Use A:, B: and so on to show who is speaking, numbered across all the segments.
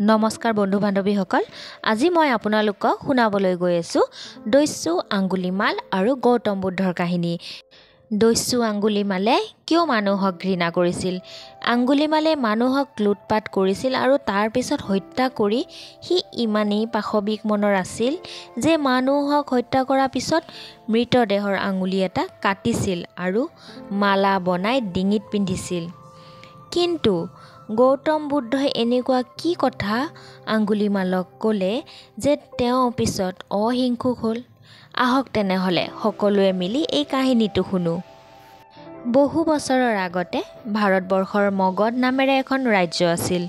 A: নমস্কাৰ বন্ধু বান্ধৱীসকল, আজি মই আপোনালোকক শুনাবলৈ গৈ আছোঁ দস্যু আঙ্গুলিমাল আৰু গৌতম বুদ্ধৰ কাহিনী। দস্যু আঙ্গুলিমালে কিয় মানুহক ঘৃণা কৰিছিল? আঙ্গুলিমালে মানুহক লুটপাট কৰিছিল আৰু তাৰ পিছত হত্যা কৰি সি ইমানেই পাশবিক মনৰ আছিল যে মানুহক হত্যা কৰাৰ পিছত মৃতদেহৰ আঙুলি এটা কাটিছিল আৰু মালা বনাই ডিঙিত পিন্ধিছিল। কিন্তু গৌতম বুদ্ধই এনেকুৱা কি কথা আঙ্গুলিমালক ক'লে যে তেওঁ পিছত অহিংসুক হ'ল? আহক তেনেহ'লে সকলোৱে মিলি এই কাহিনীটো শুনো। বহু বছৰৰ আগতে ভাৰতবৰ্ষৰ মগধ নামেৰে এখন ৰাজ্য আছিল।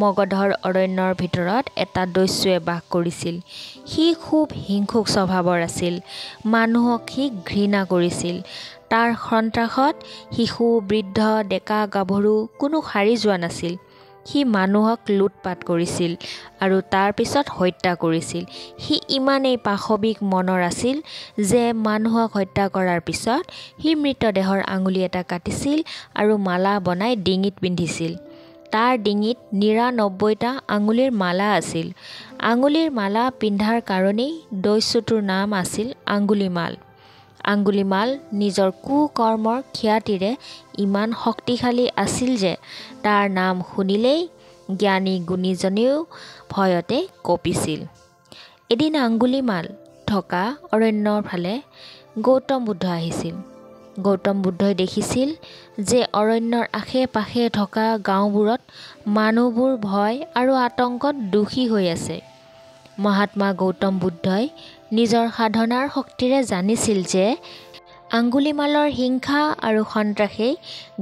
A: মগধৰ অৰণ্যৰ ভিতৰত এটা দস্যুৱে বাস কৰিছিল। সি খুব হিংসুক স্বভাৱৰ আছিল। মানুহক সি ঘৃণা কৰিছিল। তাৰ সন্ত্ৰাসত শিশু, বৃদ্ধ, ডেকা গাভৰু কোনো সাৰি যোৱা নাছিল। সি মানুহক লুটপাট কৰিছিল আৰু তাৰ পিছত হত্যা কৰিছিল। সি ইমানেই পাশবিক মনৰ আছিল যে মানুহক হত্যা কৰাৰ পিছত সি মৃতদেহৰ আঙুলি এটা কাটিছিল আৰু মালা বনাই ডিঙিত পিন্ধিছিল। তাৰ ডিঙিত ৯৯টা আঙুলিৰ মালা আছিল। আঙুলিৰ মালা পিন্ধাৰ কাৰণেই দস্যুটোৰ নাম আছিল আঙ্গুলিমাল। আঙ্গুলিমাল নিজৰ কুকৰ্মৰ খ্যাতিৰে ইমান শক্তিশালী আছিল যে তাৰ নাম শুনিলেই জ্ঞানী গুণীজনেও ভয়তে কঁপিছিল। এদিন আঙ্গুলিমাল থকা অৰণ্যৰ ফালে গৌতম বুদ্ধ আহিছিল। গৌতম বুদ্ধই দেখিছিল যে অৰণ্যৰ আশে পাশে থকা গাঁওবোৰত মানুহবোৰ ভয় আৰু আতংকত দোষী হৈ আছে। মহাত্মা গৌতম বুদ্ধই নিজৰ সাধনাৰ শক্তিৰে জানিছিল যে আঙ্গুলিমালৰ হিংসা আৰু সন্ত্ৰাসেই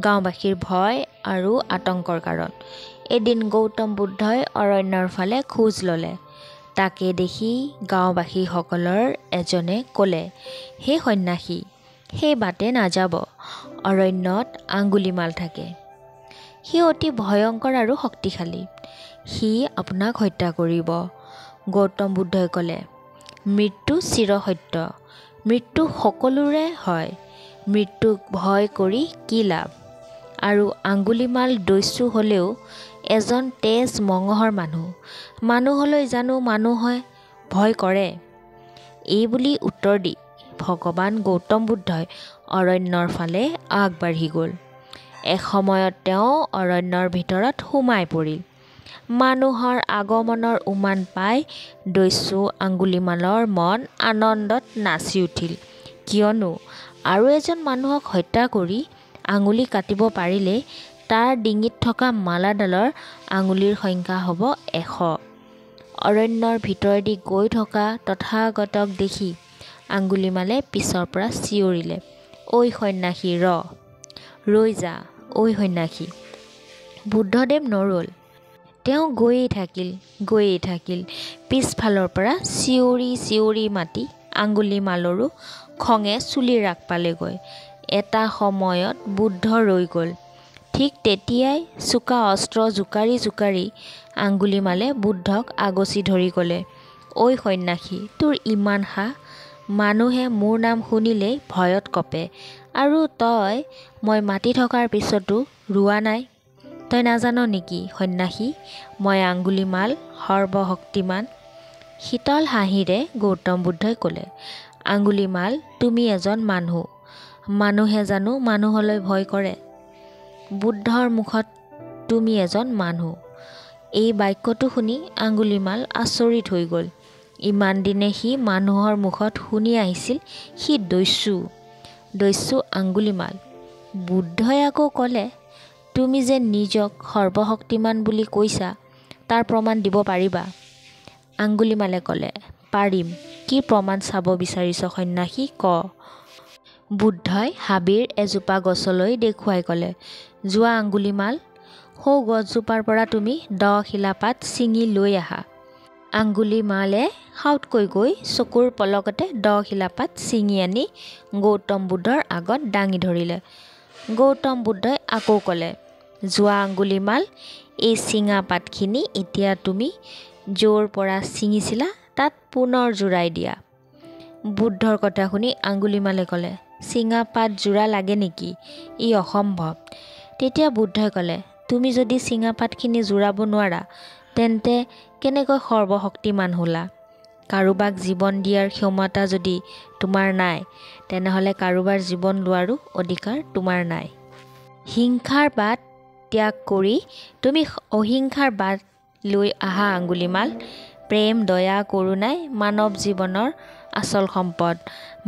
A: গাঁওবাসীৰ ভয় আৰু আতংকৰ কাৰণ। এদিন গৌতম বুদ্ধই অৰণ্যৰ ফালে খোজ ল'লে। তাকে দেখি গাঁওবাসীসকলৰ এজনে ক'লে, হে সন্ন্যাসী, সেই বাটে নাযাব, অৰণ্যত আঙ্গুলিমাল থাকে। সি অতি ভয়ংকৰ আৰু শক্তিশালী। সি আপোনাক হত্যা কৰিব। গৌতম বুদ্ধই ক'লে, মৃত্যু চিৰসত্য, মৃত্যু সকলোৰে হয়, মৃত্যুক ভয় কৰি কি লাভ? আৰু আঙ্গুলিমাল দস্যু হ'লেও এজন তেজ মঙহৰ মানুহ। মানুহলৈ জানো মানুহে ভয় কৰে? এই বুলি উত্তৰ দি ভগৱান গৌতম বুদ্ধই অৰণ্যৰ ফালে আগবাঢ়ি গ'ল। এসময়ত তেওঁ অৰণ্যৰ ভিতৰত সোমাই পৰিল। মানুহৰ আগমনৰ উমান পাই দস্যু আঙ্গুলিমালৰ মন আনন্দত নাচি উঠিল। কিয়নো আৰু এজন মানুহক হত্যা কৰি আঙুলি কাটিব পাৰিলে তাৰ ডিঙিত থকা মালাডালৰ আঙুলিৰ সংখ্যা হ'ব ১০০। অৰণ্যৰ ভিতৰেদি গৈ থকা তথাগতক দেখি আঙ্গুলিমালে পিছৰ পৰা চিঞৰিলে, ঐ সন্ন্যাসী ৰৈ যা, ঐ সন্ন্যাসী। বুদ্ধদেৱ নৰল। তেওঁ গৈয়েই থাকিল। পিছফালৰ পৰা চিঞৰি চিঞৰি মাতি আঙ্গুলিমালৰো খঙে চুলিৰ ৰাগ পালেগৈ। এটা সময়ত বুদ্ধ ৰৈ গ'ল। ঠিক তেতিয়াই চোকা অস্ত্ৰ জোকাৰি আঙ্গুলিমালে বুদ্ধক আগচি ধৰি ক'লে, ঐ সন্ন্যাসী, তোৰ ইমান সাহ? মানুহে মোৰ নাম শুনিলেই ভয়ত কঁপে আৰু তই মই মাতি থকাৰ পিছতো ৰোৱা নাই। তই নাজান নেকি সন্ন্যাসী, মই আঙ্গুলিমাল সৰ্বশক্তিমান? শীতল হাঁহিৰে গৌতম বুদ্ধই ক'লে, আঙ্গুলিমাল, তুমি এজন মানুহ। মানুহে জানো মানুহলৈ ভয় কৰে? বুদ্ধৰ মুখত তুমি এজন মানুহ। এই বাক্যটো শুনি আঙ্গুলিমাল আচৰিত হৈ গ'ল। ইমান দিনে সি মানুহৰ মুখত শুনি আহিছিল সি দস্যু আঙ্গুলিমাল। বুদ্ধই আকৌ ক'লে, তুমি যে নিজক সৰ্বশক্তিমান বুলি কৈছা, তাৰ প্ৰমাণ দিব পাৰিবা? আঙ্গুলিমালে ক'লে, পাৰিম। কি প্ৰমাণ চাব বিচাৰিছ সন্ন্যাসী, ক? বুদ্ধই হাবিৰ এজোপা গছলৈ দেখুৱাই ক'লে, যোৱা আঙ্গুলিমাল, সৌ গছজোপাৰ পৰা তুমি 10 শিলাপাত ছিঙি লৈ আহা। আঙ্গুলিমালে সাউতকৈ গৈ চকুৰ পলকতে 10 শিলাপাত ছিঙি আনি গৌতম বুদ্ধৰ আগত দাঙি ধৰিলে। গৌতম বুদ্ধই আকৌ ক'লে, যোৱা আঙ্গুলিমাল, এই ছিঙা পাতখিনি এতিয়া তুমি য'ৰ পৰা ছিঙিছিলা তাত পুনৰ জোৰাই দিয়া। বুদ্ধৰ কথা শুনি আঙ্গুলিমালে ক'লে, ছিঙা পাত জোৰা লাগে নেকি? ই অসম্ভৱ। তেতিয়া বুদ্ধই ক'লে, তুমি যদি ছিঙা পাতখিনি জোৰাব নোৱাৰা, তেন্তে কেনেকৈ সৰ্বশক্তিমান হ'লা? কাৰোবাক জীৱন দিয়াৰ ক্ষমতা যদি তোমাৰ নাই, তেনেহ'লে কাৰোবাৰ জীৱন লোৱাৰো অধিকাৰ তোমাৰ নাই। হিংসাৰ বাট ত্যাগ কৰি তুমি অহিংসাৰ বাট লৈ আহা আঙ্গুলিমাল। প্ৰেম, দয়া, কৰোণাই মানৱ জীৱনৰ আচল সম্পদ।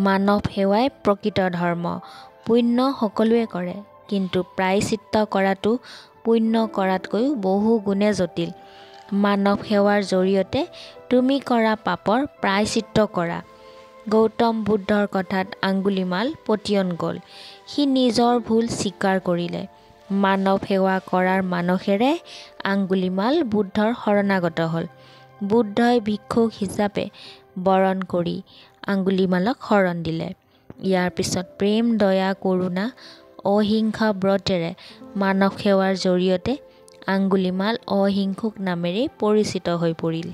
A: মানৱ সেৱাই প্ৰকৃত ধৰ্ম। পুণ্য সকলোৱে কৰে, কিন্তু প্ৰায়শ্চিত্ত কৰাটো পুণ্য কৰাতকৈও বহু গুণে জটিল। মানৱ সেৱাৰ জৰিয়তে তুমি কৰা পাপৰ প্ৰায়শ্চিত্ত কৰা। গৌতম বুদ্ধৰ কথাত আঙ্গুলিমাল পতিয়ন গ'ল। সি নিজৰ ভুল স্বীকাৰ কৰিলে। মানৱ সেৱা কৰাৰ মানসেৰে আঙ্গুলিমাল বুদ্ধৰ শৰণাগত হ'ল। বুদ্ধই ভিক্ষুক হিচাপে বৰণ কৰি আঙ্গুলিমালক শৰণ দিলে। ইয়াৰ পিছত প্ৰেম, দয়া, কৰোণা, অহিংসা ব্ৰতেৰে মানৱ সেৱাৰ জৰিয়তে আঙ্গুলিমাল অহিংসুক নামেৰে পৰিচিত হৈ পৰিল।